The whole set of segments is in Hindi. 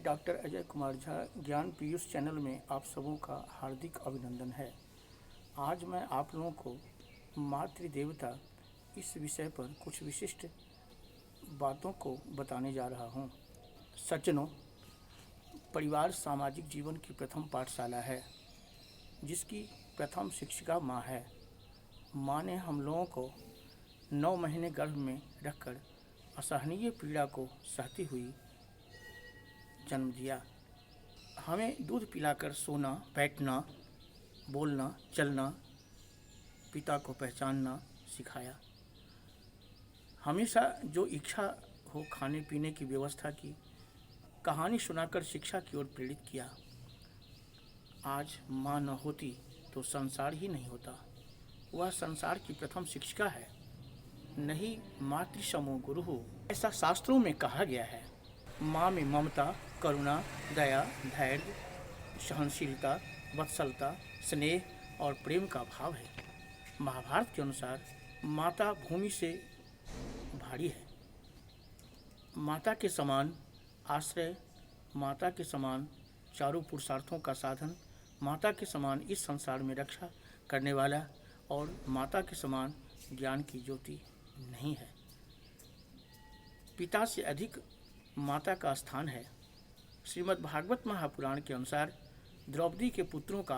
डॉक्टर अजय कुमार झा ज्ञान पीयूष चैनल में आप सबों का हार्दिक अभिनंदन है। आज मैं आप लोगों को मातृदेवता इस विषय पर कुछ विशिष्ट बातों को बताने जा रहा हूँ। सज्जनों, परिवार सामाजिक जीवन की प्रथम पाठशाला है, जिसकी प्रथम शिक्षिका माँ है। माँ ने हम लोगों को 9 महीने गर्भ में रखकर असहनीय पीड़ा को सहती हुई जन्म दिया। हमें दूध पिलाकर सोना, बैठना, बोलना, चलना, पिता को पहचानना सिखाया। हमेशा जो इच्छा हो खाने पीने की व्यवस्था की, कहानी सुनाकर शिक्षा की ओर प्रेरित किया। आज माँ न होती तो संसार ही नहीं होता। वह संसार की प्रथम शिक्षिका है। नहीं मातृसमो गुरुः, ऐसा शास्त्रों में कहा गया है। माँ में ममता, करुणा, दया, धैर्य, सहनशीलता, वत्सलता, स्नेह और प्रेम का भाव है। महाभारत के अनुसार माता भूमि से भारी है। माता के समान आश्रय, माता के समान चारों पुरुषार्थों का साधन, माता के समान इस संसार में रक्षा करने वाला और माता के समान ज्ञान की ज्योति नहीं है। पिता से अधिक माता का स्थान है। श्रीमद् भागवत महापुराण के अनुसार द्रौपदी के पुत्रों का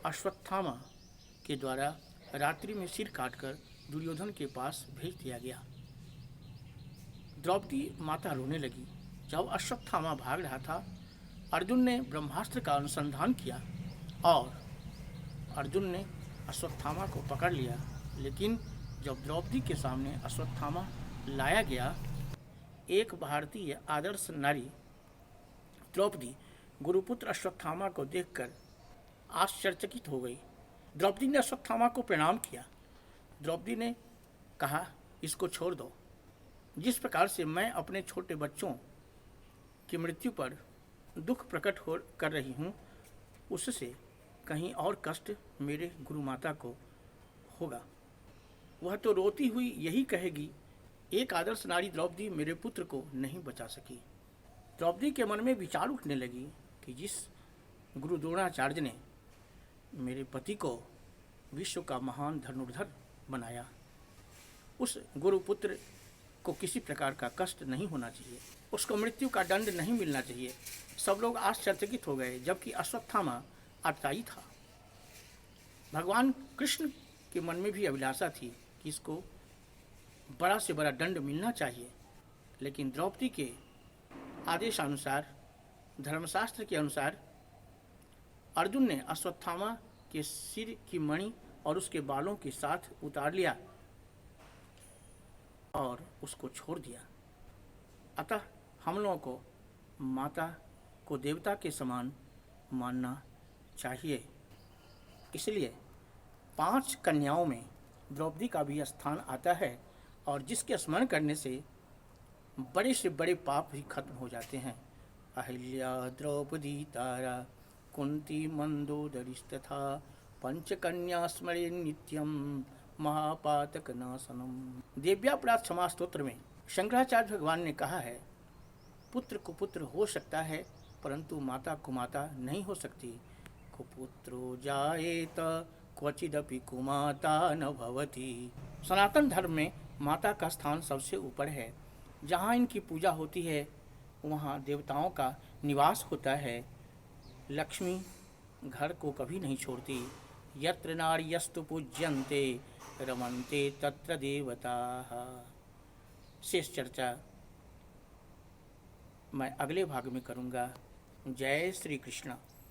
अश्वत्थामा के द्वारा रात्रि में सिर काटकर दुर्योधन के पास भेज दिया गया। द्रौपदी माता रोने लगी। जब अश्वत्थामा भाग रहा था, अर्जुन ने ब्रह्मास्त्र का अनुसंधान किया और अर्जुन ने अश्वत्थामा को पकड़ लिया। लेकिन जब द्रौपदी के सामने अश्वत्थामा लाया गया, एक भारतीय आदर्श नारी द्रौपदी गुरुपुत्र अश्वत्थामा को देखकर आश्चर्यचकित हो गई। द्रौपदी ने अश्वत्थामा को प्रणाम किया। द्रौपदी ने कहा, इसको छोड़ दो। जिस प्रकार से मैं अपने छोटे बच्चों की मृत्यु पर दुख प्रकट कर रही हूँ, उससे कहीं और कष्ट मेरे गुरु माता को होगा। वह तो रोती हुई यही कहेगी, एक आदर्श नारी द्रौपदी मेरे पुत्र को नहीं बचा सकी। द्रौपदी के मन में विचार उठने लगी कि जिस गुरु द्रोणाचार्य ने मेरे पति को विश्व का महान धनुर्धर बनाया, उस गुरुपुत्र को किसी प्रकार का कष्ट नहीं होना चाहिए, उसको मृत्यु का दंड नहीं मिलना चाहिए। सब लोग आश्चर्यचकित हो गए, जबकि अश्वत्थामा अत्यायी था। भगवान कृष्ण के मन में भी अभिलाषा थी कि इसको बड़ा से बड़ा दंड मिलना चाहिए। लेकिन द्रौपदी के आदेशानुसार, धर्मशास्त्र के अनुसार, अर्जुन ने अश्वत्थामा के सिर की मणि और उसके बालों के साथ उतार लिया और उसको छोड़ दिया। अतः हम लोगों को माता को देवता के समान मानना चाहिए। इसलिए 5 कन्याओं में द्रौपदी का भी स्थान आता है और जिसके स्मरण करने से बड़े से बड़े पाप भी खत्म हो जाते हैं। अहिल्या, द्रौपदी, तारा, कुंती, मंदोदरीस्तथा पंचकन्या स्मरे नित्यम महापातक नाशनम। देव्यापराध क्षमा स्तोत्र में शंकराचार्य भगवान ने कहा है, पुत्र को पुत्र हो सकता है परंतु माता को माता नहीं हो सकती। कुपुत्रो जायेत क्वचिदपि कुमाता न भवति। सनातन धर्म में माता का स्थान सबसे ऊपर है। जहाँ इनकी पूजा होती है वहाँ देवताओं का निवास होता है। लक्ष्मी घर को कभी नहीं छोड़ती। यत्र नार्यस्तु पूज्यन्ते रमन्ते तत्र देवताः। शेष चर्चा मैं अगले भाग में करूँगा। जय श्री कृष्ण।